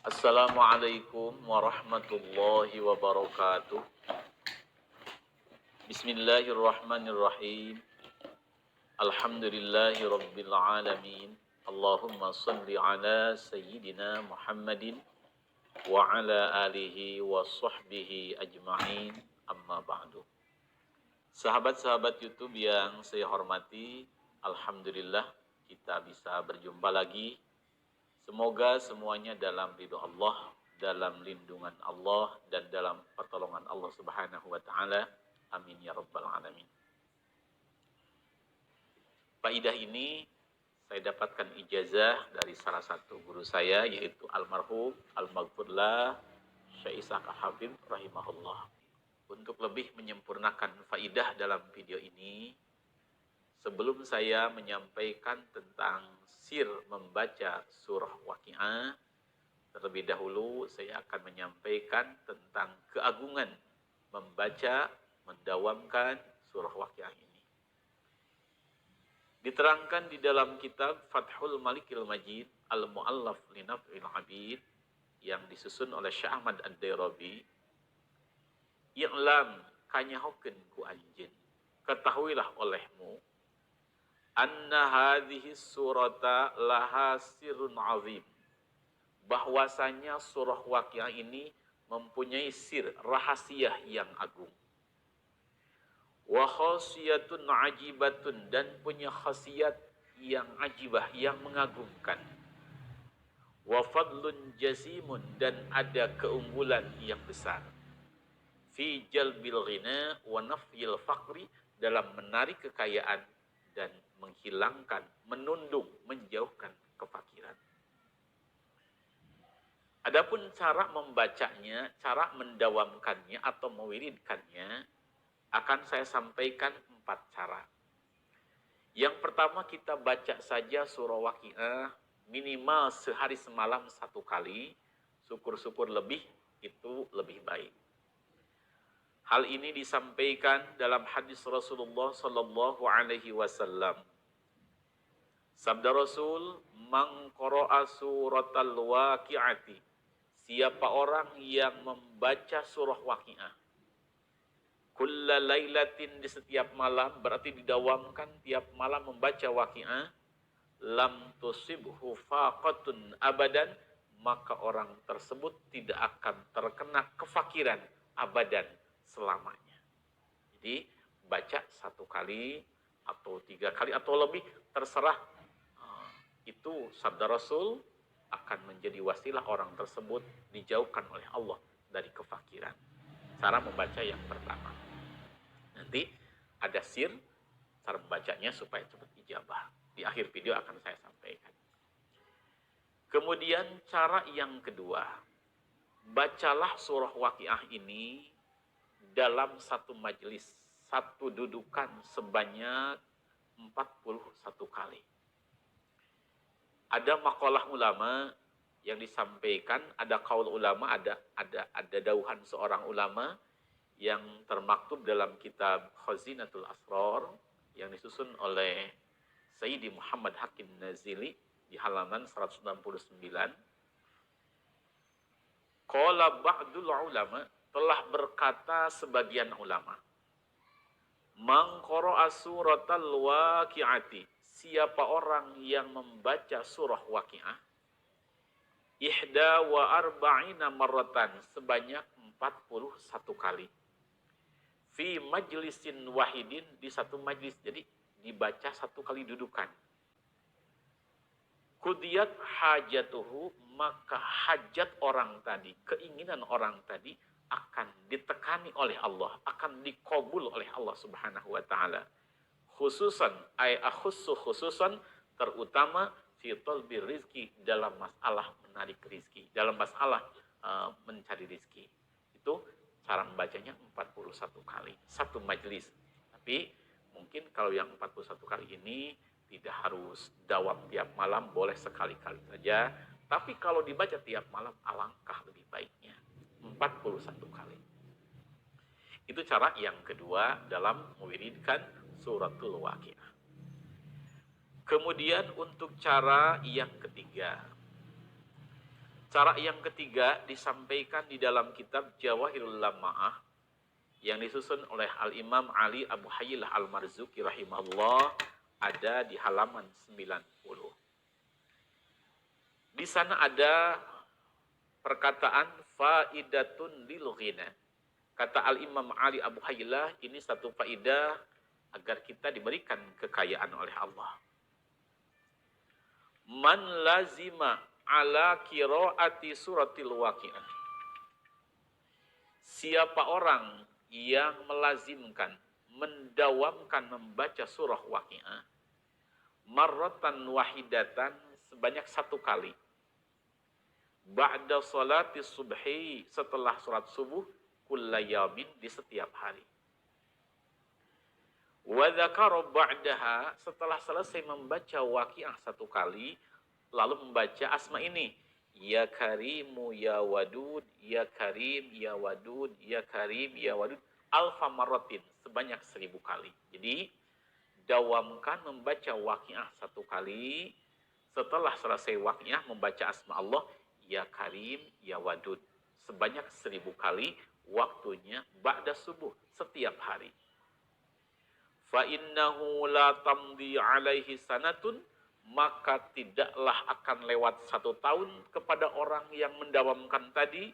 Assalamualaikum warahmatullahi wabarakatuh. Bismillahirrahmanirrahim. Alhamdulillahi rabbil alamin. Allahumma salli ala sayyidina Muhammadin wa ala alihi wa sahbihi ajma'in. Amma ba'du. Sahabat-sahabat YouTube yang saya hormati, alhamdulillah kita bisa berjumpa lagi. Semoga semuanya dalam ridho Allah, dalam lindungan Allah, dan dalam pertolongan Allah Subhanahu wa Ta'ala. Amin ya Rabbal Alamin. Faidah ini saya dapatkan ijazah dari salah satu guru saya, yaitu almarhum Al-Maghfurlah Syekh Ishaq Habib rahimahullah. Untuk lebih menyempurnakan faidah dalam video ini, sebelum saya menyampaikan tentang sir membaca surah Waqiah, terlebih dahulu saya akan menyampaikan tentang keagungan membaca, mendawamkan surah Waqiah ini. Diterangkan di dalam kitab Fathul Malikil Majid Al-Mu'allaf li Naf'il Abid yang disusun oleh Syekh Ahmad Ad-Dairabi, "I'lam kanyahokeun ku anjeun, ketahuilah olehmu, anna hadhihi surata laha sirrun azim." Bahwasanya surah Waqiah ini mempunyai sir, rahasia yang agung. Wa khasiyatun ajibatun, dan punya khasiat yang ajibah, yang mengagumkan. Wa fadlun jasimun, dan ada keunggulan yang besar. Fi jalbil ghina wa nafyil faqri, dalam menarik kekayaan dan menghilangkan, menundung, menjauhkan kefakiran. Adapun cara membacanya, cara mendawamkannya atau mewiridkannya, akan saya sampaikan 4 cara. Yang pertama, kita baca saja surah Waqiah minimal sehari semalam 1 kali. Syukur-syukur lebih, itu lebih baik. Hal ini disampaikan dalam hadis Rasulullah sallallahu alaihi wasallam. Sabda Rasul, "Man qara'a suratal waqi'ati," siapa orang yang membaca surah Waqiah kulla lailatin, di setiap malam, berarti didawamkan tiap malam membaca Waqiah, lam tusibhu faqatun abadan, maka orang tersebut tidak akan terkena kefakiran abadan, selamanya. Jadi baca 1 kali atau 3 kali atau lebih, terserah. Itu sabda Rasul akan menjadi wasilah orang tersebut dijauhkan oleh Allah dari kefakiran. Cara membaca yang pertama. Nanti ada sir cara membacanya supaya cepat ijabah. Di akhir video akan saya sampaikan. Kemudian cara yang kedua, bacalah surah Waqiah ini dalam satu majelis, satu dudukan sebanyak 41 kali. Ada maqalah ulama yang disampaikan, ada qaul ulama, ada dauhan seorang ulama yang termaktub dalam kitab Khazinatul Asrar yang disusun oleh Sayyidi Muhammad Hakim Nazili di halaman 169. Qala ba'dul ulama, telah berkata sebagian ulama, man qara'a suratal waqi'ati, siapa orang yang membaca surah Waqiah ihda wa arba'ina marratan, sebanyak 41 kali, fi majlisin wahidin, di satu majlis, jadi dibaca 1 kali dudukan. Qudiyat hajatuhu, maka hajat orang tadi, keinginan orang tadi akan ditekani oleh Allah, akan dikabul oleh Allah Subhanahu wa taala. Khususan khususan, terutama fi talbi rizki, dalam masalah menarik rizki, dalam masalah mencari rizki. Itu cara membacanya 41 kali, 1 majelis. Tapi mungkin kalau yang 41 kali ini tidak harus dawam tiap malam, boleh sekali-kali saja. Tapi kalau dibaca tiap malam, alangkah lebih baiknya 41 kali. Itu cara yang kedua dalam mewiridkan suratul Waqiah. Kemudian untuk cara yang ketiga, Cara yang ketiga disampaikan di dalam kitab Jawahirul Lama'ah yang disusun oleh Al-Imam Ali Abu Hayyilah Al-Marzuki rahimahullah, ada di halaman 90. Di sana ada perkataan faidatun lil ghina. Kata Al-Imam Ali Abu Hayyilah, ini satu faidah agar kita diberikan kekayaan oleh Allah. Man lazima ala qiraati suratil waqi'ah. Siapa orang yang melazimkan, mendawamkan membaca surah waqi'ah, marratan wahidatan, sebanyak satu kali. Ba'da salati subhi, setelah salat subuh, kullayamin, di setiap hari. Wa dzakara ba'daha, setelah selesai membaca waqi'ah satu kali, lalu membaca asma ini, ya karimu ya wadud, ya karim ya wadud, ya karim ya wadud, alfa marratin, sebanyak 1000 kali. Jadi dawamkan membaca waqi'ah satu kali, setelah selesai waqi'ah membaca asma Allah, ya karim ya wadud, sebanyak 1000 kali, waktunya ba'da subuh, setiap hari. Fa innahu la tamdi alaihi sanatun, maka tidaklah akan lewat 1 tahun kepada orang yang mendawamkan tadi,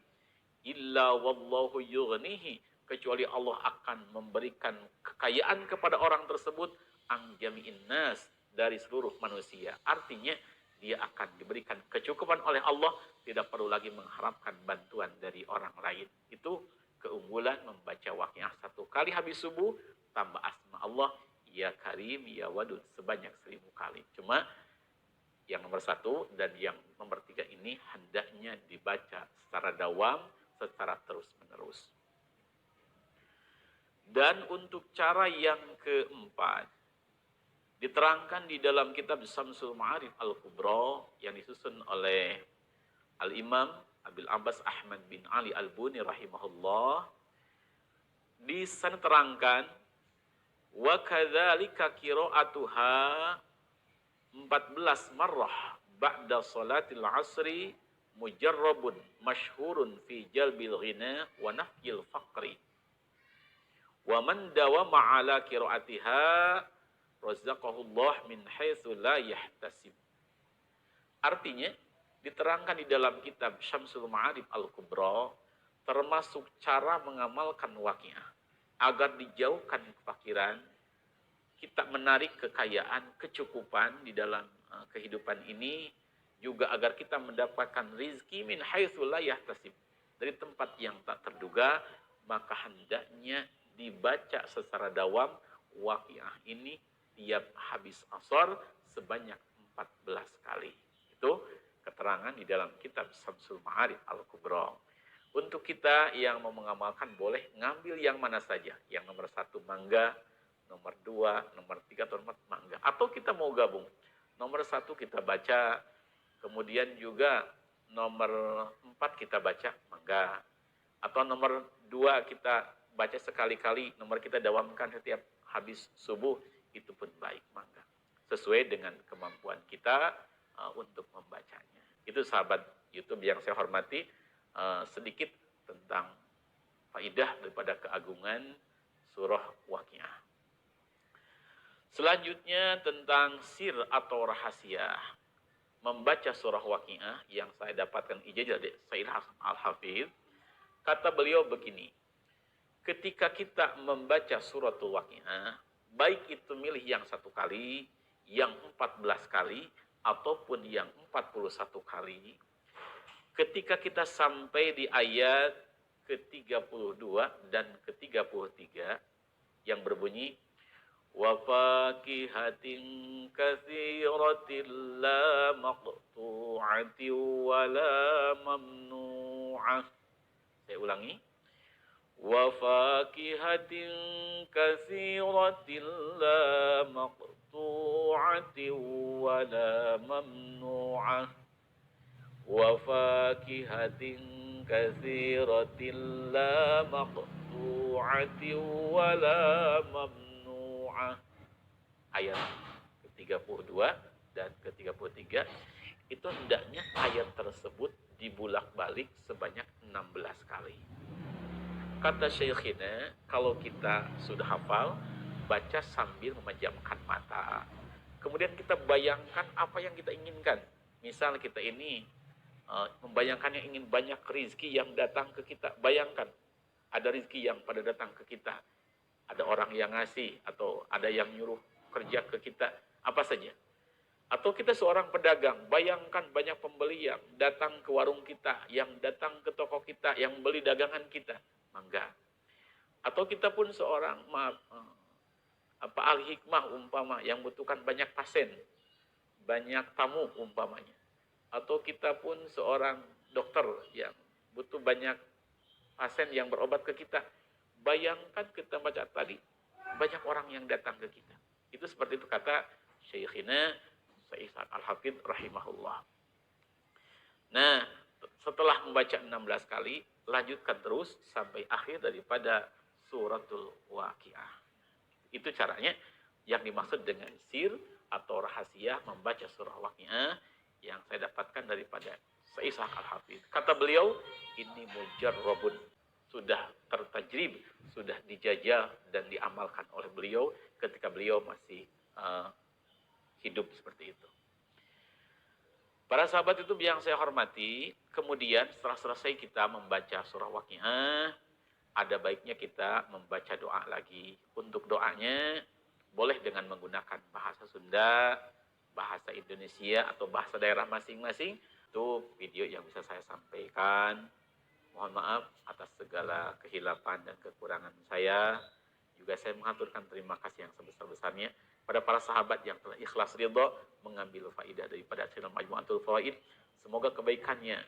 illa wallahu yughnihi, kecuali Allah akan memberikan kekayaan kepada orang tersebut, ang jami'in nas, dari seluruh manusia. Artinya dia akan diberikan kecukupan oleh Allah, tidak perlu lagi mengharapkan bantuan dari orang lain. Itu keunggulan membaca waqi'ah satu kali habis subuh, tambah asma Allah, ya karim ya wadud, sebanyak 1000 kali. Cuma yang nomor 1 dan yang nomor 3 ini hendaknya dibaca secara dawam, secara terus-menerus. Dan untuk cara yang keempat, diterangkan di dalam kitab Syamsul Ma'arif Al-Kubra yang disusun oleh Al-Imam Abil Abbas Ahmad bin Ali Al-Buni rahimahullah. Di sana terangkan, wa kadzalika qira'atuha 14 marrah ba'da salatil asri mujarrabun masyhurun fi jalbil ghina wa nafyil faqri. Wa man dawama ala qira'atiha razaqahullah min haitsu la yahtasib. Artinya diterangkan di dalam kitab Syamsul Ma'arif Al-Kubra, termasuk cara mengamalkan waqi'ah agar dijauhkan kefakiran, kita menarik kekayaan, kecukupan di dalam kehidupan ini, juga agar kita mendapatkan rizki min haitsu la yahtasib, dari tempat yang tak terduga, maka hendaknya dibaca secara dawam waqi'ah ini tiap habis asar sebanyak 14 kali. Itu keterangan di dalam kitab Syamsul Ma'arif Al-Kubra. Untuk kita yang mau mengamalkan boleh ngambil yang mana saja. Yang nomor 1 mangga, nomor 2, nomor 3 atau nomor mangga. Atau kita mau gabung. Nomor 1 kita baca, kemudian juga nomor 4 kita baca mangga. Atau nomor 2 kita baca sekali-kali, nomor kita dawamkan setiap habis subuh, itu pun baik mangga. Sesuai dengan kemampuan kita untuk membacanya. Itu sahabat YouTube yang saya hormati, sedikit tentang faidah daripada keagungan surah Waqiah. Selanjutnya tentang sir atau rahasia membaca surah Waqiah yang saya dapatkan ijazah dari Sayyid Hasan Al-Hafidh. Kata beliau begini, ketika kita membaca suratul Waqiah, baik itu milih yang 1 kali, yang 14 kali, ataupun yang 41 kali, ketika kita sampai di ayat ke-32 dan ke-33 yang berbunyi, wa faqihatin katsiratin la maqtu'atin wa la mamnu'ah. Saya ulangi. Wa faqihatin katsiratin la maqtu'atin wa la mamnu'ah. Wa faqihatin katsiratin la maqtu'atin wa la mamnu'ah. Ayat ke-32 dan ke-33 itu hendaknya ayat tersebut dibulak-balik sebanyak 16 kali. Kata syekhina, kalau kita sudah hafal, baca sambil memejamkan mata. Kemudian kita bayangkan apa yang kita inginkan. Misal kita ini membayangkan yang ingin banyak rezeki yang datang ke kita. Bayangkan, ada rezeki yang pada datang ke kita. Ada orang yang ngasih, atau ada yang nyuruh kerja ke kita, apa saja. Atau kita seorang pedagang, bayangkan banyak pembeli yang datang ke warung kita, yang datang ke toko kita, yang beli dagangan kita. Mangga. Atau kita pun seorang ahli hikmah umpama yang butuhkan banyak pasien, banyak tamu umpamanya. Atau kita pun seorang dokter yang butuh banyak pasien yang berobat ke kita. Bayangkan kita baca tadi, banyak orang yang datang ke kita. Itu seperti itu kata Syekhina Syekh Al-Hafidz rahimahullah. Nah, setelah membaca 16 kali, lanjutkan terus sampai akhir daripada suratul Waqiah. Itu caranya yang dimaksud dengan sir atau rahasia membaca surah Waqiah yang saya dapatkan daripada Syekh Al-Hafidz. Kata beliau, ini mujarrabun, sudah tertajrib, sudah dijajal dan diamalkan oleh beliau ketika beliau masih hidup seperti itu. Para sahabat itu yang saya hormati, kemudian setelah selesai kita membaca surah Waqiah, ada baiknya kita membaca doa lagi. Untuk doanya, boleh dengan menggunakan bahasa Sunda, bahasa Indonesia, atau bahasa daerah masing-masing. Itu video yang bisa saya sampaikan. Mohon maaf atas segala kehilapan dan kekurangan saya. Juga saya mengaturkan terima kasih yang sebesar-besarnya pada para sahabat yang telah ikhlas ridha mengambil faidah daripada acara Majmu'atul Fawaid. Semoga kebaikannya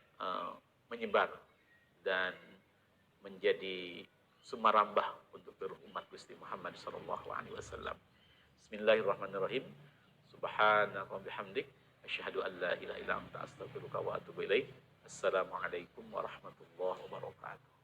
menyebar dan menjadi sumarambah untuk seluruh umat Gusti Muhammad sallallahu alaihi wasallam. Bismillahirrahmanirrahim. Subhanaka wa bihamdik asyhadu an la ilaha illa anta astaghfiruka wa atubu ilaik. Assalamualaikum warahmatullahi wabarakatuh.